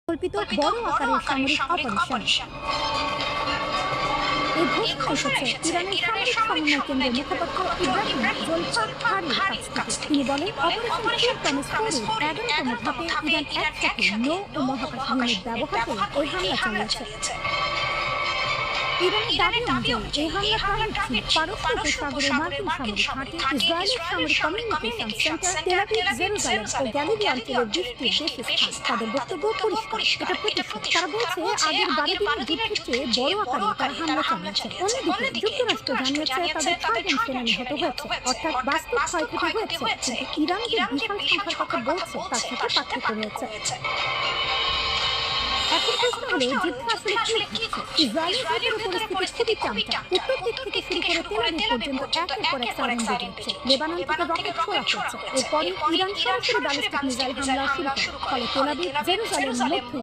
কল্পিত বড় আকারের সামরিক অপারেশন। এই ঘোষণা এসেছে ইরানের সামরিক সমন্বয় কেন্দ্রের মুখপাত্র ইব্রাহিম জোলফাখারির কাছ থেকে। তিনি বলেন, অপারেশন প্রমিস 11তম ধাপে ইরান একসাথে নৌ ও মহাকাশ ইউনিট ব্যবহার করে এই হামলা চালিয়েছে। ইরানের দাবি অনুযায়ী এই হামলাকারী পারস্য উপসাগরে মার্কিন সামরিক ঘাঁটি, ইসরায়েলের সামরিক communication centre, Tel Aviv, Jerusalem ও গ্যালিলি অঞ্চলের 20টি দেশের স্থান। তাদের বক্তব্য পরিষ্কার, এটা প্রতিশোধ। তারা বলছে, আগের 12 দিনের যুদ্ধের চেয়ে বড় আকারে তারা হামলা চালিয়েছে। অন্যদিকে যুক্তরাষ্ট্র জানিয়েছে তাদের 6 জন সেনা নিহত হয়েছে, অর্থাৎ বাস্তব ক্ষয়ক্ষতি হয়েছে। কিন্তু ইরান যে বিশাল সংখ্যার কথা বলছে তার সাথে পার্থক্য রয়েছে। এখন প্রশ্ন হলো, যুদ্ধ আসলে কি হচ্ছে? ইসরায়েলের ভেতরে পরিস্থিতি খুবই চাপা। উত্তর দিক থেকে শুরু করে তেল আবিব পর্যন্ত একের পর এক সাইরেন বেজে উঠছে। লেবানন থেকে রকেট ছোড়া হচ্ছে। এরপরই ইরান সরাসরি ব্যালিস্টিক মিসাইল হামলা শুরু করে। ফলে তেল আবিব, জেরুজালেম, মধ্য